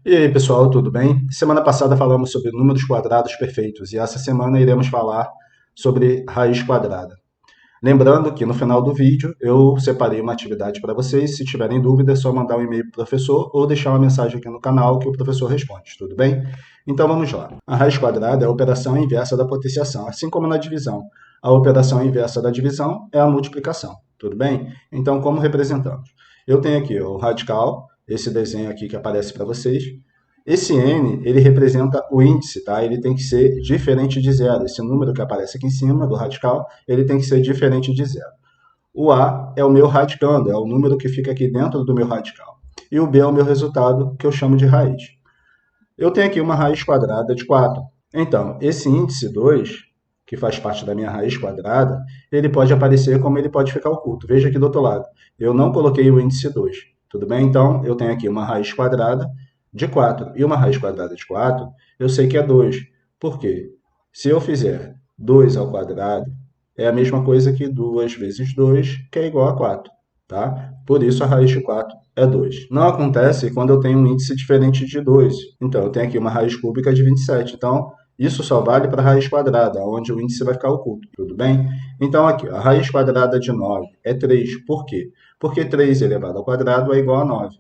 E aí, pessoal, tudo bem? Semana passada falamos sobre números quadrados perfeitos e essa semana iremos falar sobre raiz quadrada. Lembrando que no final do vídeo eu separei uma atividade para vocês. Se tiverem dúvida, é só mandar um e-mail para o professor ou deixar uma mensagem aqui no canal que o professor responde, tudo bem? Então vamos lá. A raiz quadrada é a operação inversa da potenciação, assim como na divisão. A operação inversa da divisão é a multiplicação, tudo bem? Então, como representamos? Eu tenho aqui o radical, esse desenho aqui que aparece para vocês. Esse n, ele representa o índice, tá? Ele tem que ser diferente de zero. Esse número que aparece aqui em cima do radical, ele tem que ser diferente de zero. O a é o meu radicando, é o número que fica aqui dentro do meu radical. E o b é o meu resultado, que eu chamo de raiz. Eu tenho aqui uma raiz quadrada de 4. Então, esse índice 2, que faz parte da minha raiz quadrada, ele pode aparecer como ele pode ficar oculto. Veja aqui do outro lado. Eu não coloquei o índice 2. Tudo bem? Então, eu tenho aqui uma raiz quadrada de 4. E uma raiz quadrada de 4, eu sei que é 2. Por quê? Se eu fizer 2 ao quadrado, é a mesma coisa que 2 vezes 2, que é igual a 4. Tá? Por isso, a raiz de 4 é 2. Não acontece quando eu tenho um índice diferente de 2. Então, eu tenho aqui uma raiz cúbica de 27. Então, isso só vale para a raiz quadrada, onde o índice vai ficar oculto. Tudo bem? Então, aqui, a raiz quadrada de 9 é 3. Por quê? Porque 3 elevado ao quadrado é igual a 9.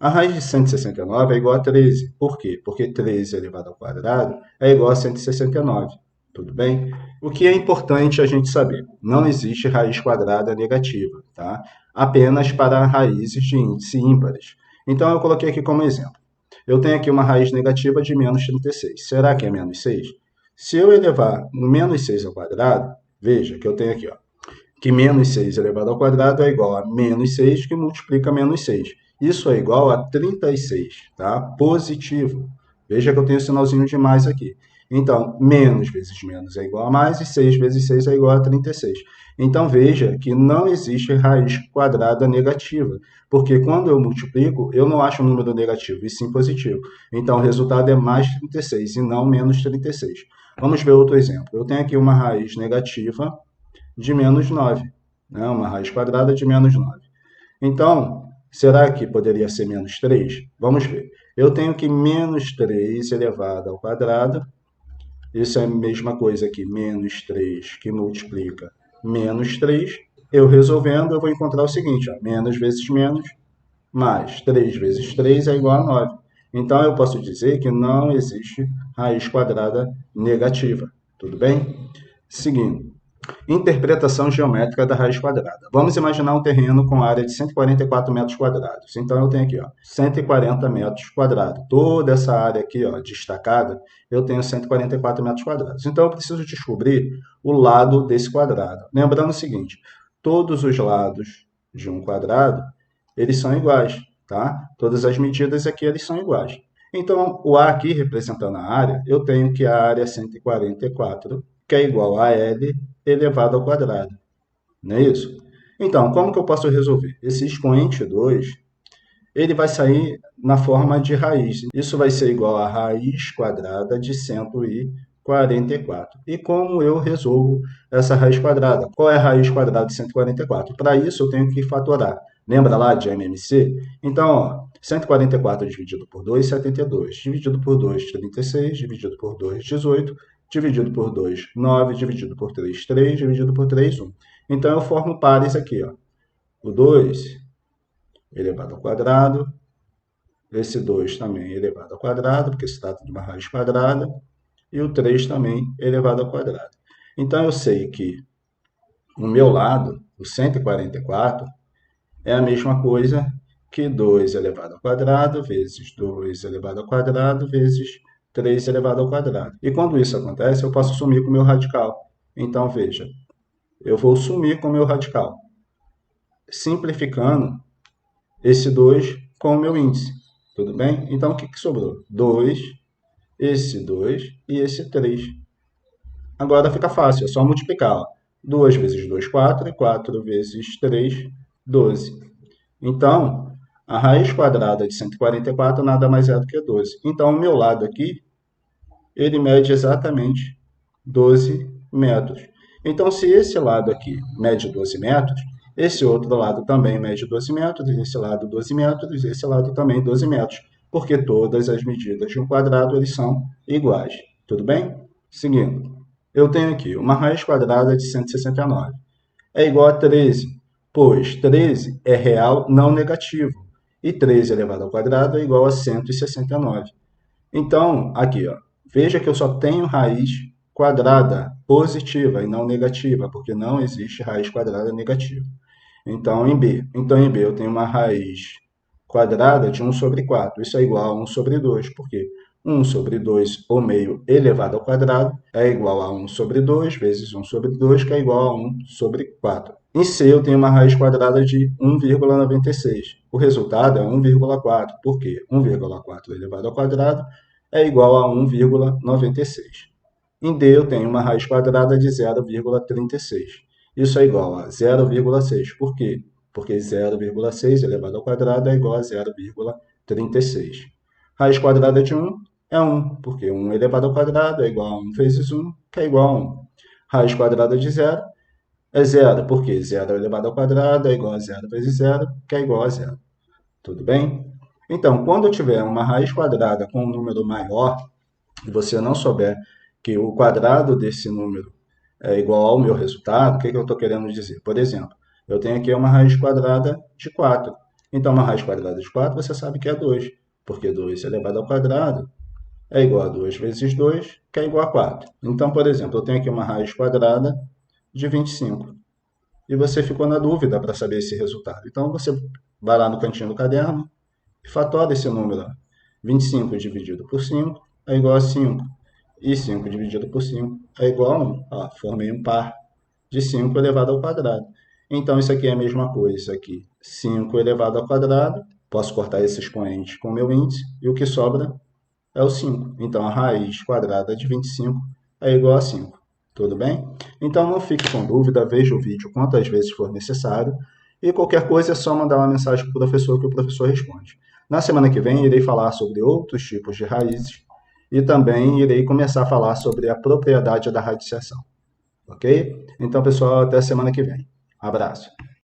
A raiz de 169 é igual a 13. Por quê? Porque 13 elevado ao quadrado é igual a 169. Tudo bem? O que é importante a gente saber? Não existe raiz quadrada negativa, tá? Apenas para raízes de índice ímpares. Então, eu coloquei aqui como exemplo. Eu tenho aqui uma raiz negativa de menos 36. Será que é menos 6? Se eu elevar no menos 6 ao quadrado, veja que eu tenho aqui, ó, que menos 6 elevado ao quadrado é igual a menos 6 que multiplica menos 6. Isso é igual a 36, tá? Positivo. Veja que eu tenho o sinalzinho de mais aqui. Então, menos vezes menos é igual a mais, e 6 vezes 6 é igual a 36. Então, veja que não existe raiz quadrada negativa, porque quando eu multiplico, eu não acho um número negativo, e sim positivo. Então, o resultado é mais 36 e não menos 36. Vamos ver outro exemplo. Eu tenho aqui uma raiz negativa de menos 9, né? Uma raiz quadrada de menos 9. Então, será que poderia ser menos 3? Vamos ver. Eu tenho que menos 3 elevado ao quadrado. Isso é a mesma coisa que menos 3 que multiplica menos 3. Eu resolvendo, eu vou encontrar o seguinte, ó, menos vezes menos, mais 3 vezes 3 é igual a 9. Então, eu posso dizer que não existe raiz quadrada negativa. Tudo bem? Seguindo. Interpretação geométrica da raiz quadrada. Vamos imaginar um terreno com área de 144 metros quadrados. Então, eu tenho aqui, ó, 140 metros quadrados. Toda essa área aqui, ó, destacada, eu tenho 144 metros quadrados. Então, eu preciso descobrir o lado desse quadrado. Lembrando o seguinte, todos os lados de um quadrado, eles são iguais, tá? Todas as medidas aqui, eles são iguais. Então, o A aqui, representando a área, eu tenho que a área 144, que é igual a L elevado ao quadrado. Não é isso? Então, como que eu posso resolver? Esse expoente 2, ele vai sair na forma de raiz. Isso vai ser igual a raiz quadrada de 144. E como eu resolvo essa raiz quadrada? Qual é a raiz quadrada de 144? Para isso, eu tenho que fatorar. Lembra lá de MMC? Então, ó, 144 dividido por 2, 72. Dividido por 2, 36. Dividido por 2, 18. Dividido por 2, 9. Dividido por 3, 3. Dividido por 3, 1. Então, eu formo pares aqui, ó. O 2 elevado ao quadrado. Esse 2 também elevado ao quadrado, porque se trata de uma raiz quadrada. E o 3 também elevado ao quadrado. Então, eu sei que o meu lado, o 144, é a mesma coisa que 2 elevado ao quadrado vezes 2 elevado ao quadrado vezes 3 elevado ao quadrado. E quando isso acontece, eu posso sumir com o meu radical. Então, veja, eu vou sumir com o meu radical, simplificando esse 2 com o meu índice. Tudo bem? Então, o que sobrou? 2, esse 2 e esse 3. Agora fica fácil, é só multiplicar. Ó. 2 vezes 2, 4, e 4 vezes 3, 12. Então, a raiz quadrada de 144 nada mais é do que 12. Então, o meu lado aqui, ele mede exatamente 12 metros. Então, se esse lado aqui mede 12 metros, esse outro lado também mede 12 metros, esse lado 12 metros, esse lado também 12 metros. porque todas as medidas de um quadrado eles são iguais. Tudo bem? Seguindo, eu tenho aqui uma raiz quadrada de 169. É igual a 13, pois 13 é real não negativo, e 13 elevado ao quadrado é igual a 169. Então, aqui, ó, veja que eu só tenho raiz quadrada positiva e não negativa, porque não existe raiz quadrada negativa. Então, em B eu tenho uma raiz quadrada de 1 sobre 4. Isso é igual a 1 sobre 2, porque 1 sobre 2 ou meio elevado ao quadrado é igual a 1 sobre 2 vezes 1 sobre 2, que é igual a 1 sobre 4. Em C eu tenho uma raiz quadrada de 1,96. O resultado é 1,4. Por quê? 1,4 elevado ao quadrado é igual a 1,96. Em D eu tenho uma raiz quadrada de 0,36. Isso é igual a 0,6. Por quê? Porque 0,6 elevado ao quadrado é igual a 0,36. Raiz quadrada de 1 é 1, porque 1 elevado ao quadrado é igual a 1 vezes 1, que é igual a 1. Raiz quadrada de 0 é 0, porque 0 elevado ao quadrado é igual a 0 vezes 0, que é igual a 0. Tudo bem? Então, quando eu tiver uma raiz quadrada com um número maior, e você não souber que o quadrado desse número é igual ao meu resultado, o que eu estou querendo dizer? Por exemplo, eu tenho aqui uma raiz quadrada de 4. Então, uma raiz quadrada de 4, você sabe que é 2, porque 2 elevado ao quadrado é igual a 2 vezes 2, que é igual a 4. Então, por exemplo, eu tenho aqui uma raiz quadrada de 25. E você ficou na dúvida para saber esse resultado. Então, você vai lá no cantinho do caderno e fatora esse número. 25 dividido por 5 é igual a 5. E 5 dividido por 5 é igual a 1. Ó, formei um par de 5 elevado ao quadrado. Então, isso aqui é a mesma coisa. Isso aqui, 5 elevado ao quadrado. Posso cortar esse expoente com o meu índice. E o que sobra é o 5. Então, a raiz quadrada de 25 é igual a 5. Tudo bem? Então, não fique com dúvida. Veja o vídeo quantas vezes for necessário. E qualquer coisa é só mandar uma mensagem para o professor que o professor responde. Na semana que vem, irei falar sobre outros tipos de raízes e também irei começar a falar sobre a propriedade da radiciação. Ok? Então, pessoal, até a semana que vem. Abraço.